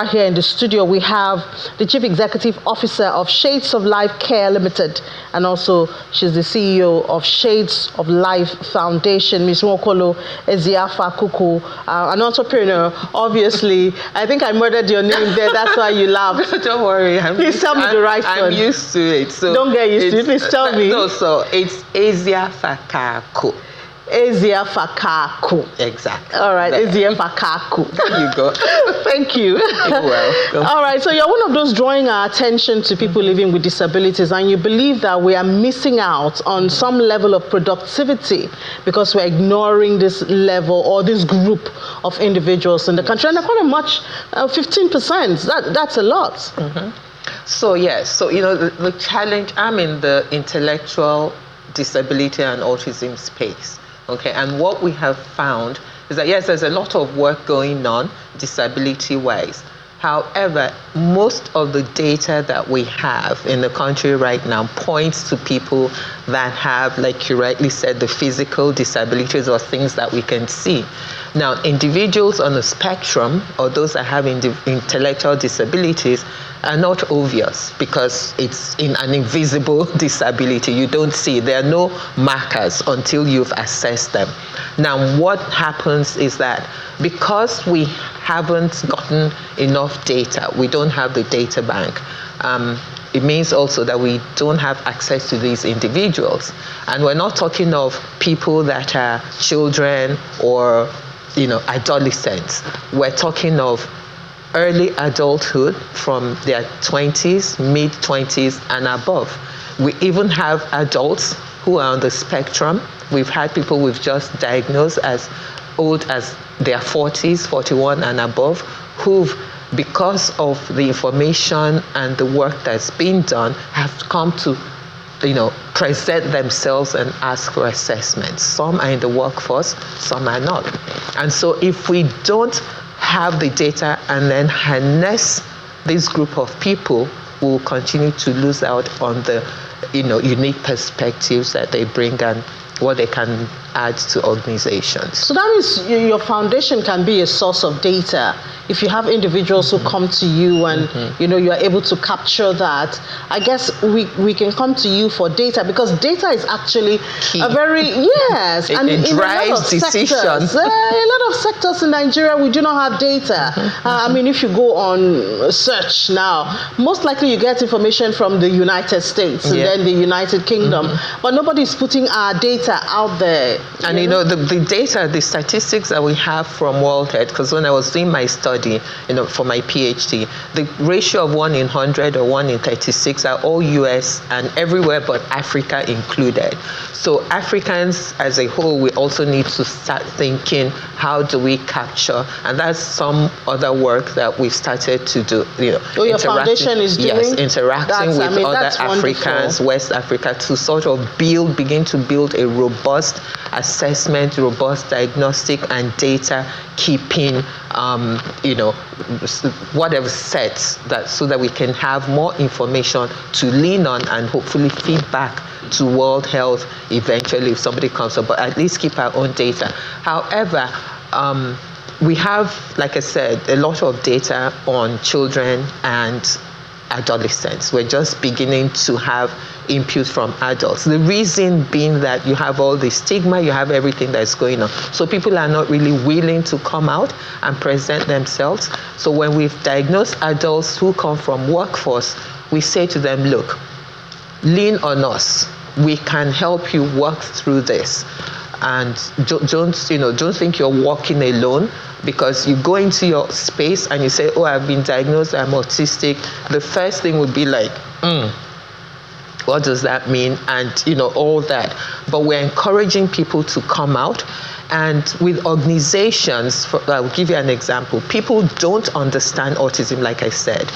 right here in the studio, we have the Chief Executive Officer of Shades of Life Care Limited, and also she's the CEO of Shades of Life Foundation, Ms. Nwokolo Eziafa Kuku, an entrepreneur. Obviously, I think I murdered your name there. That's why you laughed. Don't worry. Please tell me the right one. I'm used to it. So don't get used to it. Please tell me. No, so it's Eziafa Kuku. Eziafa Kuku. Exactly. All right, Eziafa Kuku. There you go. Thank you. You're welcome. All right, so you're one of those drawing our attention to people living with disabilities, and you believe that we are missing out on some level of productivity because we're ignoring this level or this group of individuals in the country. And quite a much, 15%, that's a lot. So, yes, so, the challenge, I'm in the intellectual disability and autism space. Okay, and what we have found is that, yes, there's a lot of work going on disability-wise. However, most of the data that we have in the country right now points to people that have, like you rightly said, the physical disabilities or things that we can see. Now, individuals on the spectrum or those that have intellectual disabilities are not obvious because it's in an invisible disability. You don't see. There are no markers until you've assessed them. Now, what happens is that because we haven't gotten enough data, we don't have the data bank, it means also that we don't have access to these individuals. And we're not talking of people that are children or adolescents. We're talking of early adulthood from their 20s, mid-20s and above. We even have adults who are on the spectrum. We've had people we've just diagnosed as old as their 40s, 41 and above, who've, because of the information and the work that's been done, have come to present themselves and ask for assessments. Some are in the workforce, some are not. And so if we don't have the data and then harness this group of people, we'll continue to lose out on the unique perspectives that they bring and what they can add to organizations. So that means your foundation can be a source of data. If you have individuals who come to you and you are able to capture that, I guess we can come to you for data, because data is actually key. A very it drives decisions. A lot of sectors in Nigeria, we do not have data. I mean, if you go on search now, most likely you get information from the United States and then the United Kingdom, but nobody's putting our data out there. And the data, the statistics that we have from World Health, because when I was doing my study, for my PhD, the ratio of 1 in 100 or 1 in 36 are all US and everywhere but Africa included. So Africans as a whole, we also need to start thinking, how do we capture? And that's some other work that we've started to do. Your foundation is doing? Yes, interacting with other Africans, wonderful. West Africa, to sort of begin to build a robust assessment, robust diagnostic and data keeping, whatever sets that, so that we can have more information to lean on and hopefully feed back to World Health eventually if somebody comes up, but at least keep our own data. However, we have, like I said, a lot of data on children and adolescents. We're just beginning to have input from adults. The reason being that you have all the stigma, you have everything that's going on. So people are not really willing to come out and present themselves. So when we've diagnosed adults who come from workforce, we say to them, look, lean on us. We can help you work through this. And don't think you're walking alone, because you go into your space and you say, oh, I've been diagnosed, I'm autistic. The first thing would be like, what does that mean? And all that. But we're encouraging people to come out. And with organizations, I'll give you an example. People don't understand autism, like I said.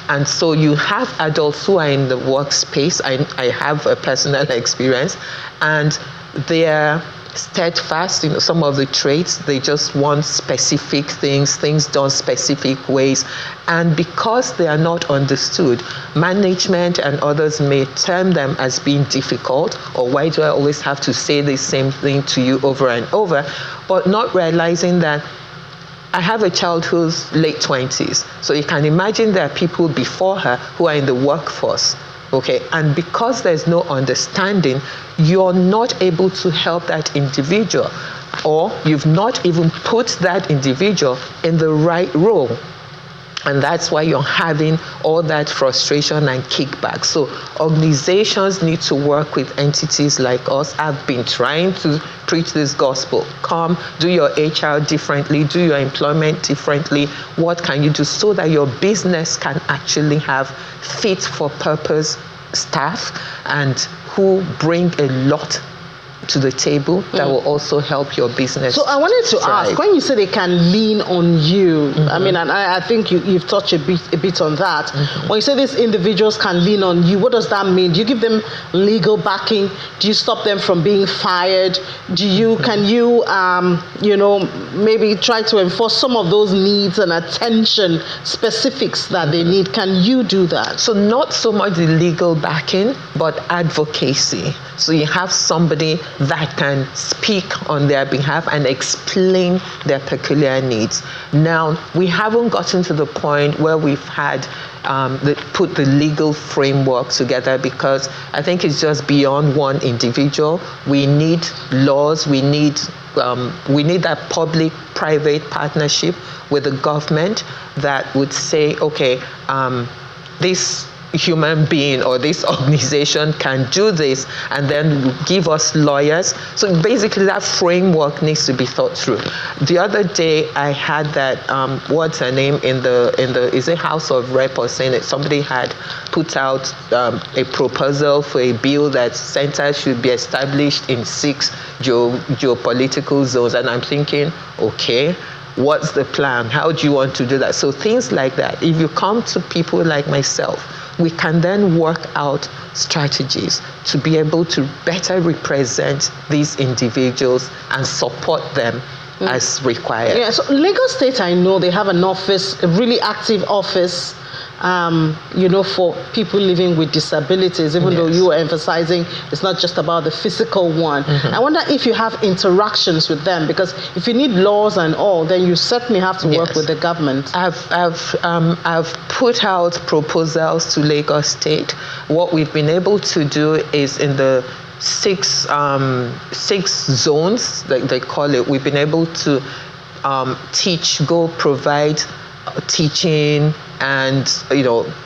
And so you have adults who are in the workspace. I have a personal experience. And they're steadfast in some of the traits. They just want specific things done specific ways. And because they are not understood, management and others may term them as being difficult, or why do I always have to say the same thing to you over and over, but not realizing that I have a child who's late 20s. So you can imagine there are people before her who are in the workforce. Okay, and because there's no understanding, you're not able to help that individual, or you've not even put that individual in the right role. And that's why you're having all that frustration and kickback. So organizations need to work with entities like us. I've been trying to preach this gospel. Come, do your HR differently, do your employment differently. What can you do so that your business can actually have fit for purpose staff and who bring a lot to the table that will also help your business. So I wanted to ask, when you say they can lean on you, I mean, and I think you've touched a bit on that. When you say these individuals can lean on you, what does that mean? Do you give them legal backing? Do you stop them from being fired? Can you, maybe try to enforce some of those needs and attention specifics that they need? Can you do that? So not so much the legal backing, but advocacy. So you have somebody that can speak on their behalf and explain their peculiar needs. Now, we haven't gotten to the point where we've had put the legal framework together, because I think it's just beyond one individual. We need laws, we need that public-private partnership with the government that would say, okay, this human being or this organization can do this, and then give us lawyers. So basically that framework needs to be thought through. The other day I had that what's her name in the is it House of Rep or Senate, somebody had put out a proposal for a bill that centers should be established in 6 geopolitical zones, and I'm thinking, okay, what's the plan? How do you want to do that? So things like that, if you come to people like myself, we can then work out strategies to be able to better represent these individuals and support them as required. Yeah, so Lagos State, I know they have an office, a really active office, for people living with disabilities, even though you were emphasizing it's not just about the physical one. I wonder if you have interactions with them, because if you need laws and all, then you certainly have to work with the government. I've put out proposals to Lagos State. What we've been able to do is in the 6 zones, like they call it, we've been able to provide teaching and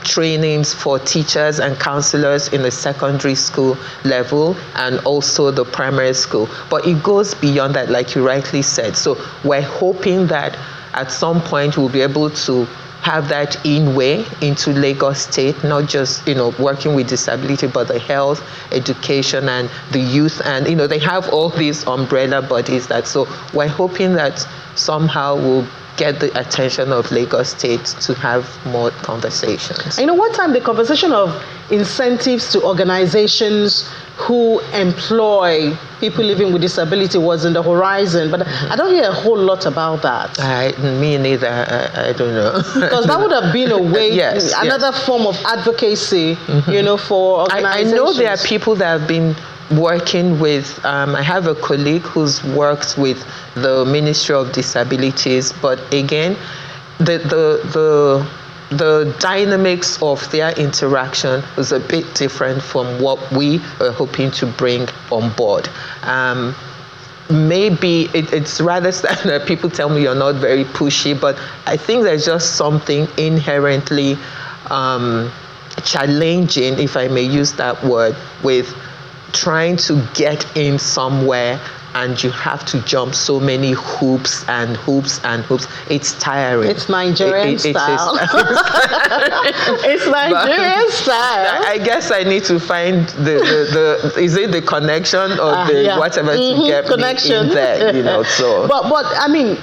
trainings for teachers and counselors in the secondary school level and also the primary school. But it goes beyond that, like you rightly said. So we're hoping that at some point we'll be able to have that in-way into Lagos State, not just working with disability, but the health, education, and the youth, and they have all these umbrella bodies so we're hoping that somehow we'll get the attention of Lagos State to have more conversations. One time the conversation of incentives to organizations who employ people living with disability was in the horizon, but I don't hear a whole lot about that. Me neither. I don't know. Because that would have been a way, another form of advocacy, for organizations. I know there are people that have been working with, I have a colleague who's worked with the Ministry of Disabilities, but again, the dynamics of their interaction was a bit different from what we are hoping to bring on board. Maybe it's rather that people tell me you're not very pushy, but I think there's just something inherently challenging, if I may use that word, with trying to get in somewhere and you have to jump so many hoops and hoops and hoops. It's tiring. It's Nigerian style. It's Nigerian style. I guess I need to find is it the connection or whatever to get connection. Me in there, so. But I mean,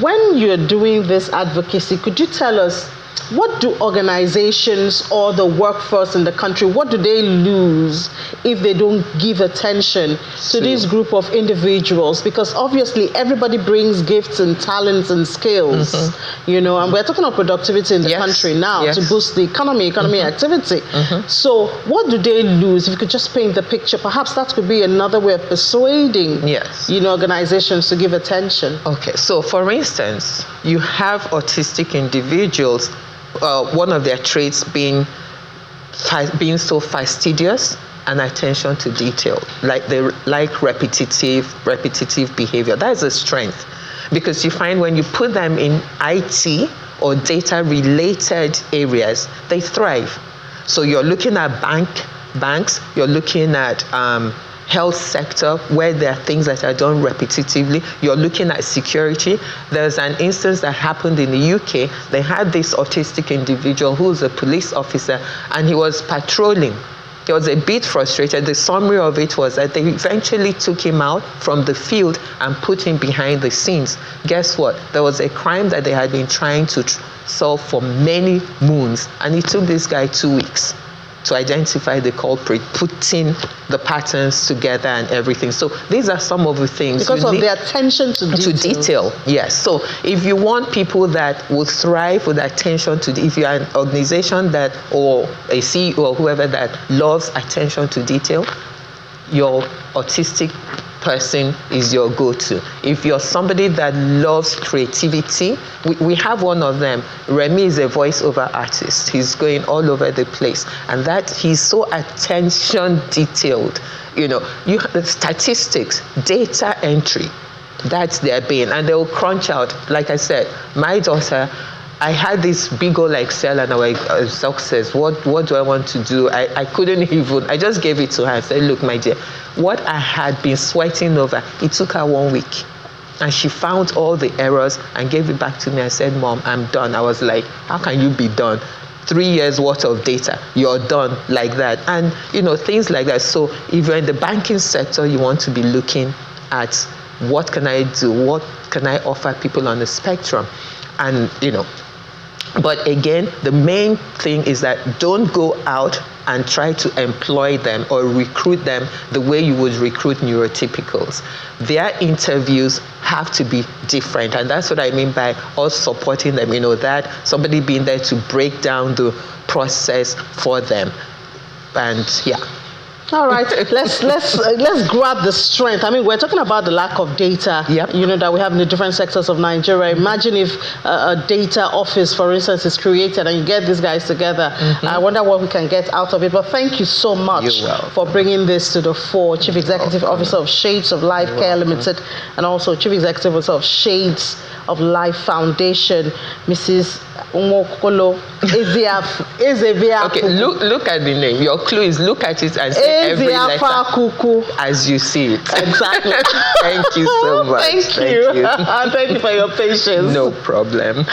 when you're doing this advocacy, could you tell us what do organizations or the workforce in the country, what do they lose if they don't give attention to this group of individuals? Because obviously everybody brings gifts and talents and skills, you know, and we're talking about productivity in the country now to boost the economy activity. So what do they lose? If you could just paint the picture, perhaps that could be another way of persuading, you know, organizations to give attention. Okay, so for instance, you have autistic individuals, one of their traits being so fastidious and attention to detail, like they like repetitive behavior. That is a strength, because you find when you put them in IT or data related areas, they thrive. So you're looking at banks, you're looking at health sector where there are things that are done repetitively. You're looking at security. There's an instance that happened in the UK. They had this autistic individual who was a police officer, and he was patrolling. He was a bit frustrated. The summary of it was that they eventually took him out from the field and put him behind the scenes. Guess what? There was a crime that they had been trying to solve for many moons, and it took this guy 2 weeks to identify the culprit, putting the patterns together and everything. So these are some of the things. Because of the attention to detail. Yes. So if you want people that will thrive with attention to, if you're an organization that, or a CEO or whoever that loves attention to detail, your autistic person is your go-to. If you're somebody that loves creativity, we have one of them. Remy is a voiceover artist. He's going all over the place, and that he's so attention detailed. You know, statistics, data entry, that's their bane, and they'll crunch out. Like I said, my daughter, I had this big old Excel, and I was success. What do I want to do? I couldn't even, I just gave it to her and said, look, my dear, what I had been sweating over, it took her 1 week. And she found all the errors and gave it back to me and said, Mom, I'm done. I was like, how can you be done? 3 years worth of data, you're done like that. And, you know, things like that. So if you're in the banking sector, you want to be looking at what can I do? What can I offer people on the spectrum? And, you know, but again, the main thing is that don't go out and try to employ them or recruit them the way you would recruit neurotypicals. Their interviews have to be different, and that's what I mean by us supporting them, you know, that somebody being there to break down the process for them. And yeah. All right, let's grab the strength. I mean, we're talking about the lack of data, you know, that we have in the different sectors of Nigeria. Imagine if a data office, for instance, is created and you get these guys together. I wonder what we can get out of it. But thank you so much for bringing this to the fore. Chief Executive Officer of Shades of Life Care Limited, and also Chief Executive Officer of Shades of Life Foundation, Mrs. Umokolo Ezevia. Okay, look at the name. Your clue is look at it and say every letter as you see it. Exactly. Thank you so much. Thank you. Thank you for your patience. No problem.